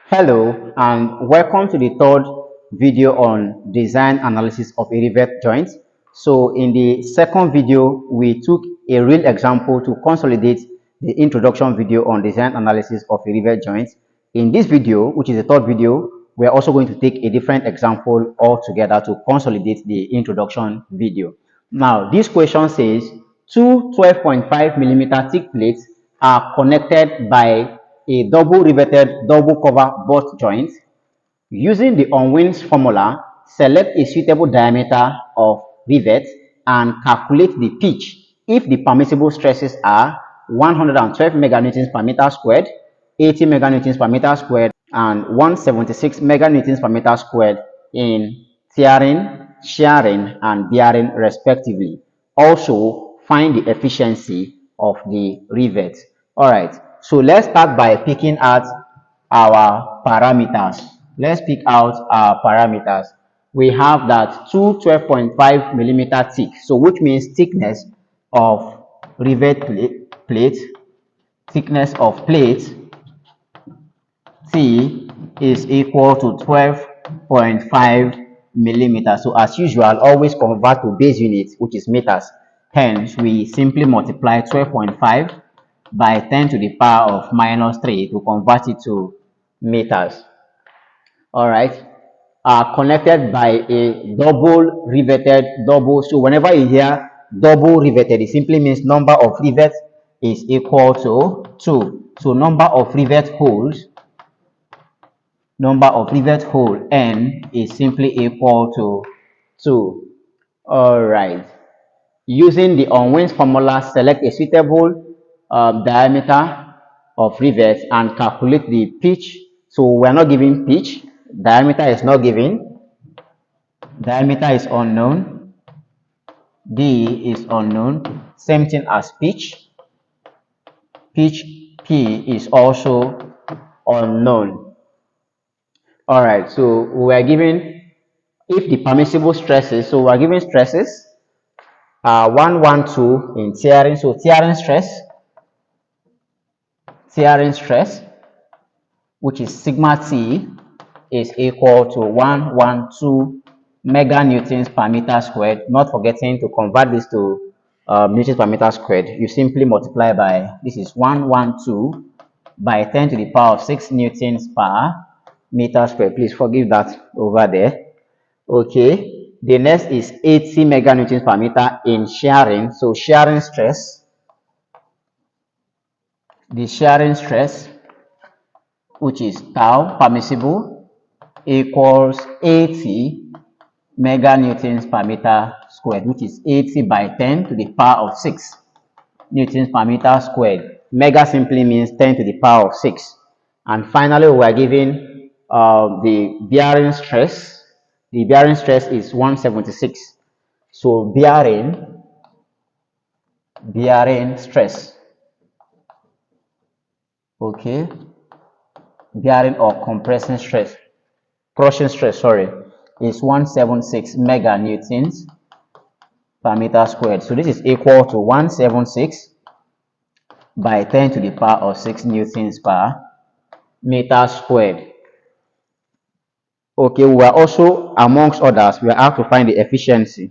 Hello and welcome to the third video on design analysis of a rivet joint. So in the second video, we took a real example to consolidate the introduction video on design analysis of a rivet joint. In this video, which is the third video, we are also going to take a different example altogether to consolidate the introduction video. Now, this question says two 12.5 millimeter thick plates are connected by a double riveted double cover butt joint. Using the Onwi's formula, select a suitable diameter of rivet and calculate the pitch if the permissible stresses are 112 meganewtons per meter squared, 80 meganewtons per meter squared, and 176 meganewtons per meter squared in tearing, shearing, and bearing respectively. Also, find the efficiency of the rivet. All right, so let's start by picking out our parameters. Let's pick out our parameters. We have that two 12.5 millimeter thick, so which means thickness of rivet plate, thickness of plate T is equal to 12.5 millimeters. So as usual, always convert to base units, which is meters. Hence, we simply multiply 12.5 by 10 to the power of minus 3 to convert it to meters. All right. Connected by a double riveted double. So whenever you hear double riveted, it simply means number of rivets is equal to 2. So number of rivet holes hole n is simply equal to 2. All right. Using the Onwi's formula, select a suitable diameter of rivet and calculate the pitch. So we're not giving pitch. Diameter is not given. Diameter is unknown. D is unknown. Same thing as pitch. Pitch P is also unknown. All right, so we are given if the permissible stresses, so we are given stresses 112 in tearing. So tearing stress, which is sigma T, is equal to 112 meganewtons per meter squared. Not forgetting to convert this to newtons per meter squared. You simply multiply by, this is 112 by 10 to the power of 6 newtons per meter squared. Please forgive that over there. Okay, the next is 80 meganewtons per meter in shearing. So shearing stress, the shearing stress, which is tau permissible, equals 80 meganewtons per meter squared, which is 80 by 10 to the power of 6 newtons per meter squared. Mega simply means 10 to the power of 6. And finally, we are given the bearing stress. The bearing stress is 176. So bearing stress, okay, bearing or compressing stress, crushing stress, sorry, is 176 meganewtons per meter squared. So this is equal to 176 by 10 to the power of 6 newtons per meter squared. Okay, we are also, amongst others, we have to find the efficiency.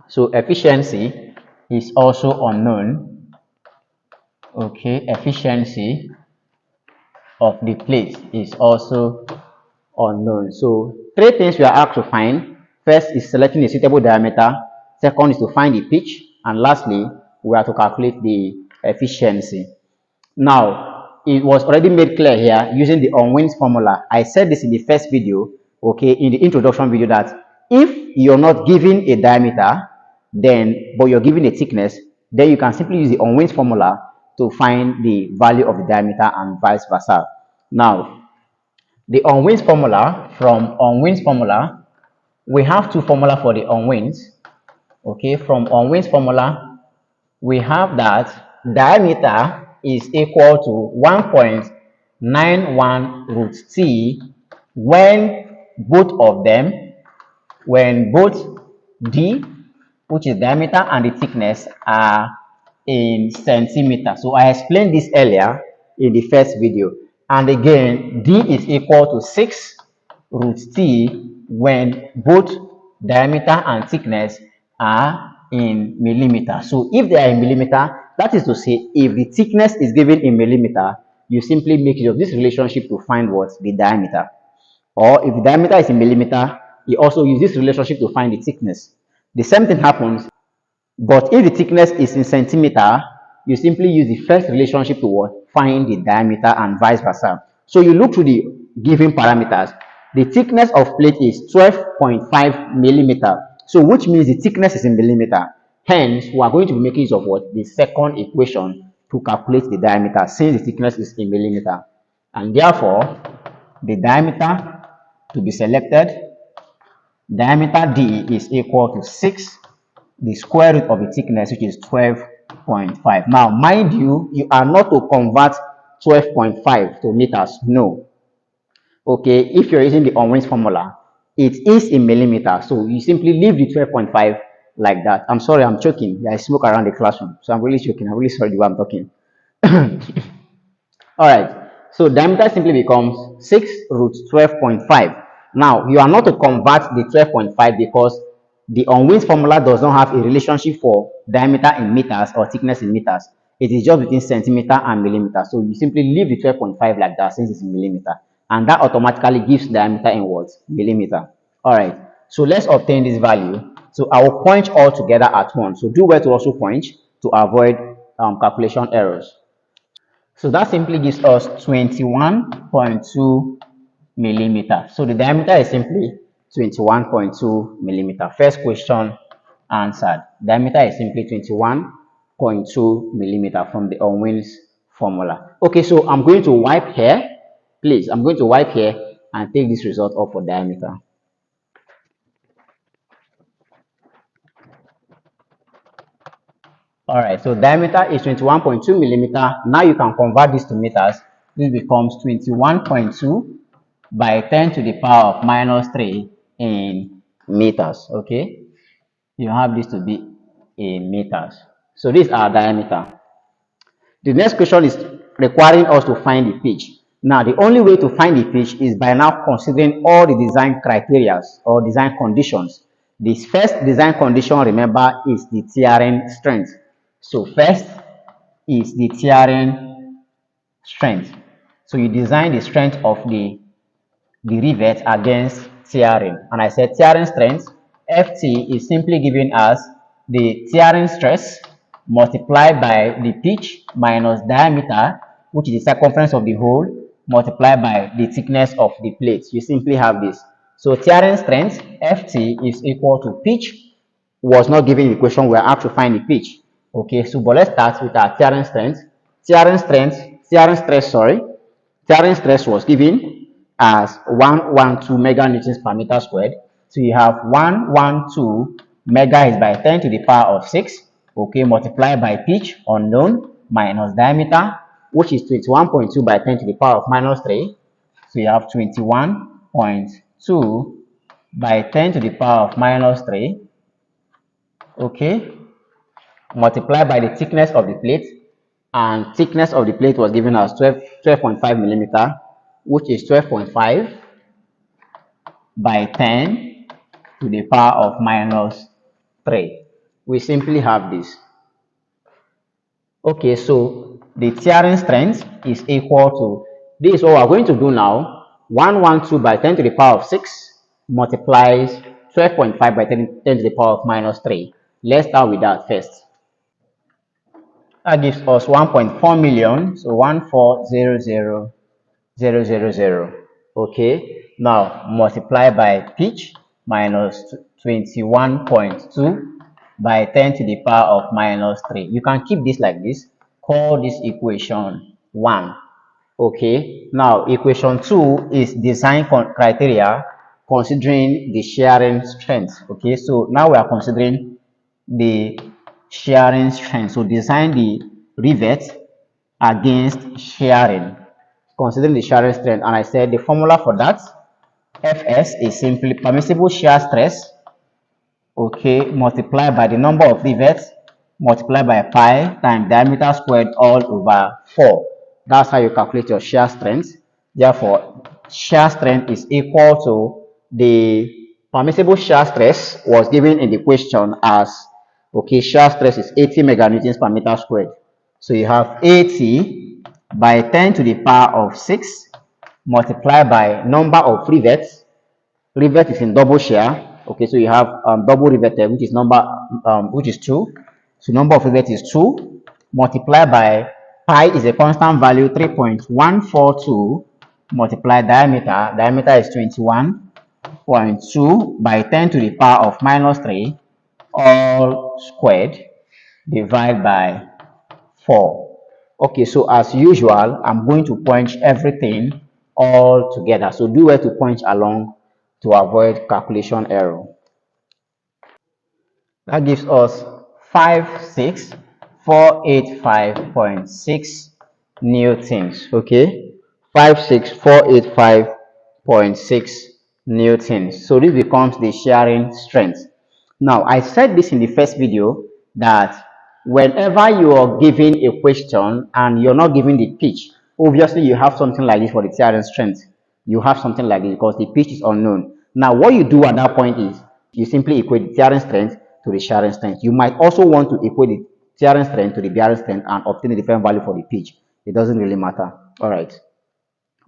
So efficiency is also unknown. Okay, efficiency of the plate is also unknown. So three things we are asked to find. First is selecting a suitable diameter. Second is to find the pitch. And lastly, we are to calculate the efficiency. Now, it was already made clear here using the Onwi's formula. I said this in the first video, okay, in the introduction video, that if you're not given a diameter, but you're given a thickness, then you can simply use the Onwi's formula to find the value of the diameter and vice versa. Now, the Onwi's formula, from Onwi's formula, we have two formulas for the Onwi's. Okay, from Onwi's formula, we have that diameter is equal to 1.91 root T when both D, which is diameter, and the thickness are in centimeter. So I explained this earlier in the first video. And again, D is equal to 6 root T when both diameter and thickness are in millimeter. So if they are in millimeter, that is to say, if the thickness is given in millimeter, you simply make use of this relationship to find what? The diameter. Or if the diameter is in millimeter, you also use this relationship to find the thickness. The same thing happens, but if the thickness is in centimeter, you simply use the first relationship to what? Find the diameter and vice versa. So you look to the given parameters. The thickness of plate is 12.5 millimeter. So which means the thickness is in millimeter. Hence, we are going to be making use of what? The second equation to calculate the diameter since the thickness is in millimeter. And therefore, the diameter to be selected, diameter D is equal to 6 the square root of the thickness, which is 12.5. Now, mind you, you are not to convert 12.5 to meters. No. Okay, if you're using the Onwi formula, it is in millimeter. So you simply leave the 12.5 like that. I'm sorry, I'm choking. I smoke around the classroom. So I'm really choking. I'm really sorry the way I'm talking. All right. So diameter simply becomes 6 root 12.5. Now, you are not to convert the 12.5 because the unwin formula does not have a relationship for diameter in meters or thickness in meters. It is just between centimeter and millimeter. So you simply leave the 12.5 like that since it's in millimeter. And that automatically gives diameter in what? Millimeter. All right. So let's obtain this value. So I will point all together at once. So do well to also point to avoid calculation errors. So that simply gives us 21.2 millimeter. So the diameter is simply 21.2 millimeter. First question answered. Diameter is simply 21.2 millimeter from the Onwin's formula. Okay, so I'm going to wipe here. Please, I'm going to wipe here and take this result off for diameter. All right, so diameter is 21.2 millimeter. Now you can convert this to meters. This becomes 21.2 by 10 to the power of minus 3 in meters. Okay, you have this to be in meters. So this is our diameter. The next question is requiring us to find the pitch. Now, the only way to find the pitch is by now considering all the design criteria or design conditions. This first design condition, remember, is the tearing strength. So first is the tearing strength. So you design the strength of the rivet against tearing. And I said tearing strength, Ft is simply given as the tearing stress multiplied by the pitch minus diameter, which is the circumference of the hole, multiplied by the thickness of the plate. You simply have this. So tearing strength, Ft is equal to pitch, was not given in the question, we are asked to find the pitch. Okay, so but let's start with our tearing strength. Tearing stress, sorry. Tearing stress was given as 112 meganewtons per meter squared. So you have 112 mega is by 10 to the power of 6, okay, multiplied by pitch, unknown, minus diameter, which is 21.2 by 10 to the power of minus 3. So you have 21.2 by 10 to the power of minus 3, okay, multiplied by the thickness of the plate, and thickness of the plate was given as 12.5 millimeter, which is 12.5 by 10 to the power of minus 3. We simply have this. Okay, so the tearing strength is equal to, this is what we're going to do now. 112 by 10 to the power of 6 multiplies 12.5 by 10 to the power of minus 3. Let's start with that first. That gives us 1.4 million, so 1400000. Okay, now multiply by pitch minus 21.2 by 10 to the power of minus 3. You can keep this like this. Call this equation 1. Okay, now equation 2 is design criteria considering the shearing strength. Okay, so now we are considering the shearing strength. So design the rivet against shearing, considering the shearing strength. And I said the formula for that, Fs is simply permissible shear stress, okay, multiplied by the number of rivets multiplied by pi times diameter squared all over 4. That's how you calculate your shear strength. Therefore, shear strength is equal to the permissible shear stress was given in the question as, okay, shear stress is 80 meganewtons per meter squared. So you have 80 by 10 to the power of 6 multiplied by number of rivets. Rivet is in double shear. Okay, so you have double riveted, which is which is 2. So number of rivets is 2 multiplied by pi is a constant value 3.142 multiply diameter. Diameter is 21.2 by 10 to the power of minus 3 all squared divided by 4. Okay, so as usual, I'm going to punch everything all together. So do well to punch along to avoid calculation error. That gives us 56485.6 newtons. Okay, 56485.6 newtons. So this becomes the shearing strength. Now, I said this in the first video that whenever you are given a question and you're not given the pitch, obviously you have something like this for the shearing strength. You have something like this because the pitch is unknown. Now, what you do at that point is you simply equate the shearing strength to the shearing strength. You might also want to equate the shearing strength to the bearing strength and obtain a different value for the pitch. It doesn't really matter. All right.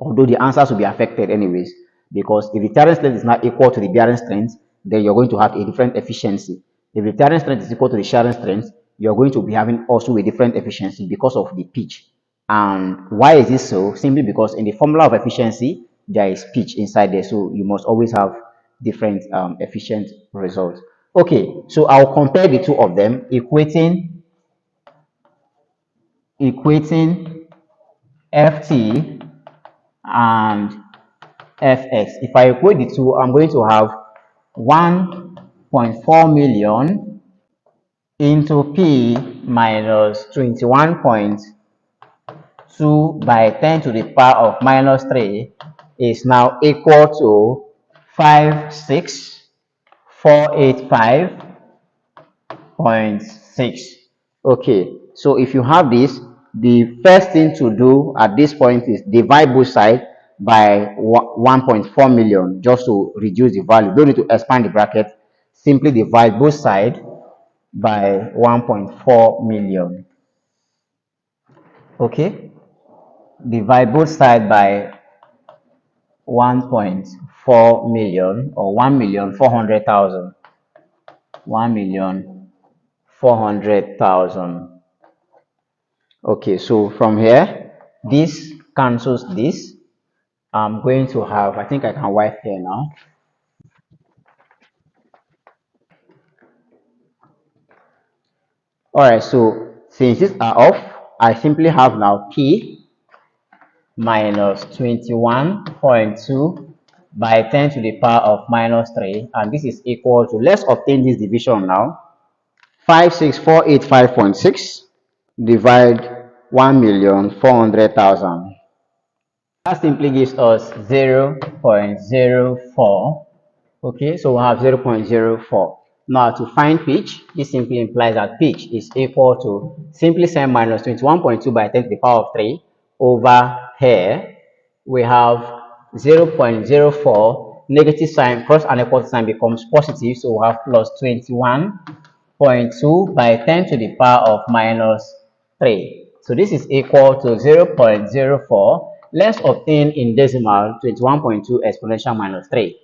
Although the answers will be affected anyways, because if the shearing strength is not equal to the bearing strength, then you're going to have a different efficiency. If the shearing strength is equal to the shearing strength, you're going to be having also a different efficiency because of the pitch. And why is this so? Simply because in the formula of efficiency, there is pitch inside there, so you must always have different efficient results. Okay, so I'll compare the two of them, equating ft and fx. If I equate the two, I'm going to have 1.4 million into p minus 21.2 by 10 to the power of minus 3 is now equal to 56485.6. Okay, so if you have this, the first thing to do at this point is divide both sides by 1.4 million just to reduce the value. Don't need to expand the bracket, simply divide both sides by 1.4 million. Okay, divide both sides by 1.4 million or 1,400,000. 1,400,000. Okay, so from here, this cancels this. I'm going to have, I think I can wipe here now. Alright, so since these are off, I simply have now P minus 21.2 by 10 to the power of minus 3, and this is equal to, let's obtain this division now, 56485.6 divide 1,400,000. That simply gives us 0.04. Okay, so we have 0.04. Now to find pitch, this simply implies that pitch is equal to simply same minus 21.2 by 10 to the power of 3 over here. We have 0.04, negative sign cross and equal sign becomes positive, so we have plus 21.2 by 10 to the power of minus 3. So this is equal to 0.04. Let's obtain in decimal 21.2 exponential minus 3.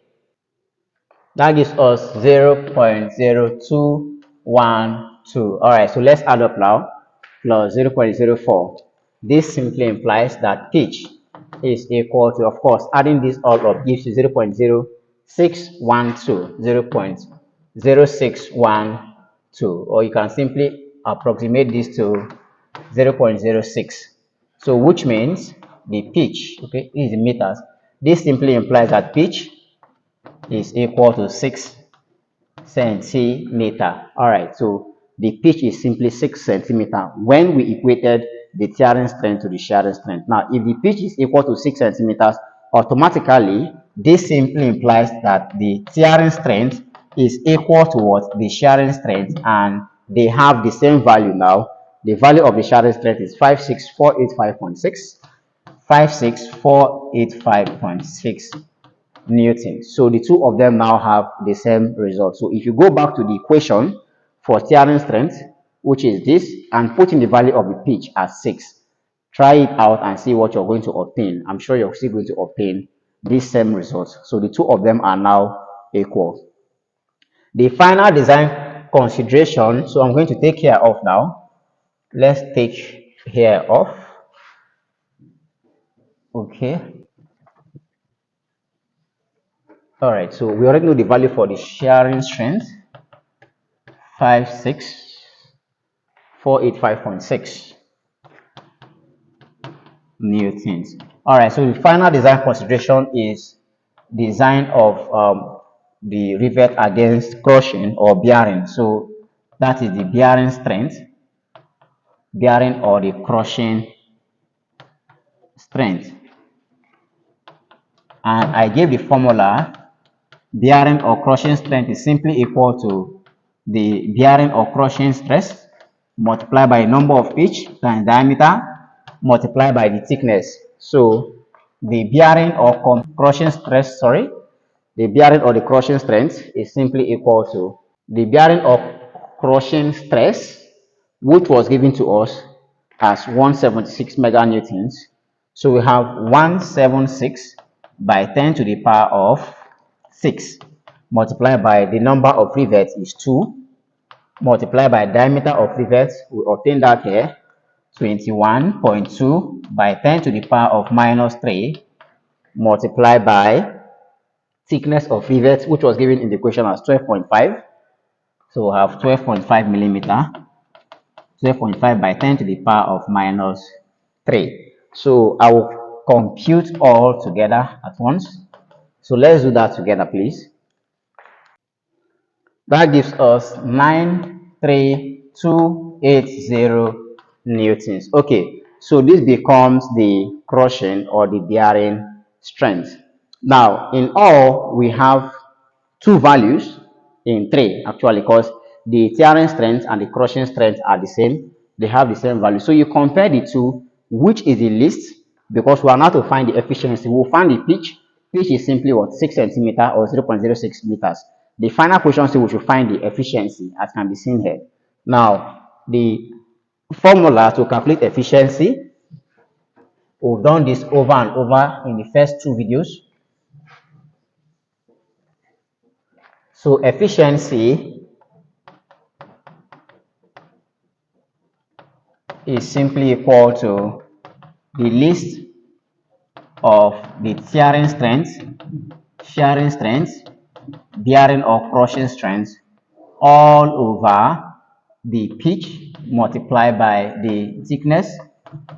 That gives us 0.0212. Alright, so let's add up now. Plus 0.04. This simply implies that pitch is equal to, of course, adding this all up gives you 0.0612. 0.0612. Or you can simply approximate this to 0.06. So which means the pitch, okay, this is in meters. This simply implies that pitch is equal to 6 centimeter. All right, so the pitch is simply 6 centimeter when we equated the shearing strength to the shearing strength. Now, if the pitch is equal to 6 centimeters, automatically, this simply implies that the shearing strength is equal to what? The shearing strength, and they have the same value now. The value of the sharing strength is 56485.6, 56485.6 newtons. So the two of them now have the same result. So if you go back to the equation for tearing strength, which is this, and put in the value of the pitch as 6, try it out and see what you're going to obtain. I'm sure you're still going to obtain this same result. So the two of them are now equal. The final design consideration, so I'm going to take care of now. Let's take here off. Okay. All right. So we already know the value for the shearing strength, 56485.6 newtons. All right. So the final design consideration is design of the rivet against crushing or bearing. So that is the bearing strength, bearing or the crushing strength. And I gave the formula. Bearing or crushing strength is simply equal to the bearing or crushing stress multiplied by number of pitch times diameter multiplied by the thickness. So the bearing or crushing stress, the bearing or the crushing strength is simply equal to the bearing or crushing stress, which was given to us as 176 meganewtons. So we have 176 by 10 to the power of 6 multiplied by the number of rivets is 2 multiplied by diameter of rivets, we obtain that here 21.2 by 10 to the power of minus 3 multiplied by thickness of rivets, which was given in the question as 12.5. So we have 12.5 millimeter, 12.5 by 10 to the power of minus 3. So I will compute all together at once. So let's do that together, please. That gives us 93280 newtons. Okay, so this becomes the crushing or the bearing strength. Now, in all, we have two values, in three actually, because the tearing strength and the crushing strength are the same. They have the same value. So you compare the two, which is the least, because we are now to find the efficiency. We'll find the pitch. Pitch is simply what, 6 centimeter or 0.06 meters. The final question still we should find the efficiency, as can be seen here. Now, the formula to calculate efficiency, we've done this over and over in the first two videos. So efficiency is simply equal to the least of the tearing strength, shearing strength, bearing or crushing strength, all over the pitch multiplied by the thickness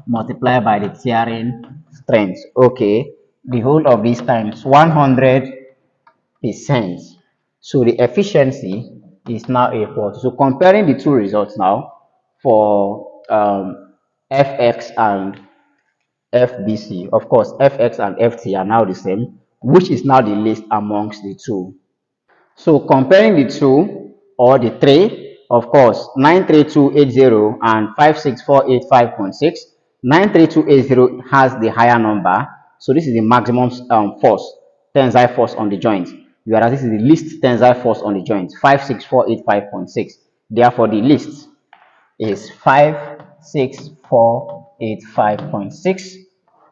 multiplied by the tearing strength. Okay, the whole of this times 100%. So the efficiency is now equal to, so comparing the two results now for fx and FBC. Of course, FX and FT are now the same, which is now the least amongst the two. So comparing the two or the three, of course, 93280 and 56485.6, 93280 has the higher number. So this is the maximum force, tensile force on the joint, whereas this is the least tensile force on the joint, 56485.6. Therefore, the least is 56485.6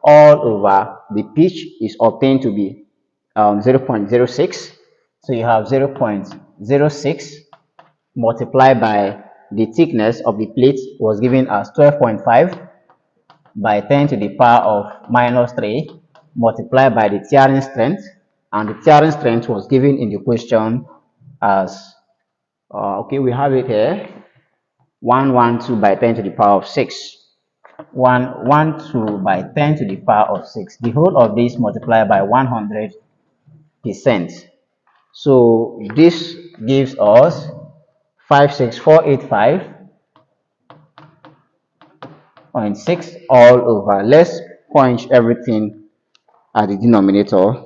all over the pitch is obtained to be 0.06. So you have 0.06 multiplied by the thickness of the plate was given as 12.5 by 10 to the power of minus 3 multiplied by the tearing strength, and the tearing strength was given in the question as okay, we have it here, 112 by 10 to the power of 6. 112 by 10 to the power of 6. The whole of this multiplied by 100%. So this gives us 56485.6 all over. Let's punch everything at the denominator.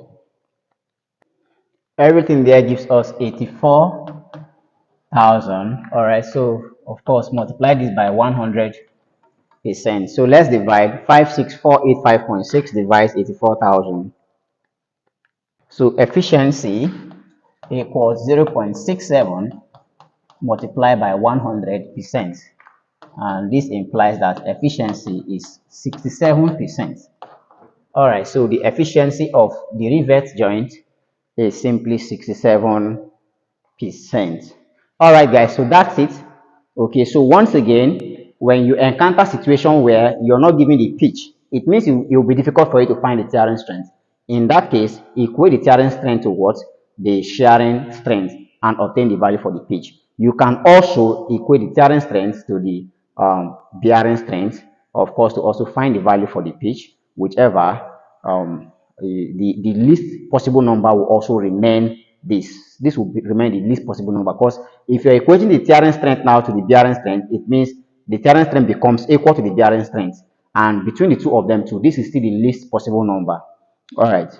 Everything there gives us 84,000. All right, so of course, multiply this by 100%. So let's divide 56485.6 divides 84,000. So efficiency equals 0.67 multiplied by 100%. And this implies that efficiency is 67%. All right, so the efficiency of the rivet joint is simply 67%. All right, guys, so that's it. Okay, so once again, when you encounter a situation where you're not given the pitch, it means it will be difficult for you to find the tearing strength. In that case, equate the tearing strength to what? The shearing strength, and obtain the value for the pitch. You can also equate the tearing strength to the bearing strength, of course, to also find the value for the pitch, whichever the least possible number will also remain this will remain the least possible number, because if you're equating the tearing strength now to the bearing strength, it means the tearing strength becomes equal to the bearing strength, and between the two of them too, this is still the least possible number. All right,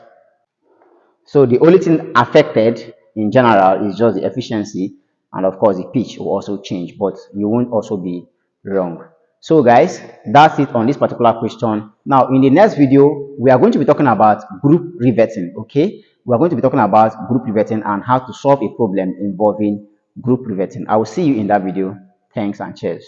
so the only thing affected in general is just the efficiency, and of course the pitch will also change, but you won't also be wrong. So guys, that's it on this particular question. Now in the next video, we are going to be talking about group riveting. Okay, we are going to be talking about group riveting and how to solve a problem involving group riveting. I will see you in that video. Thanks and cheers.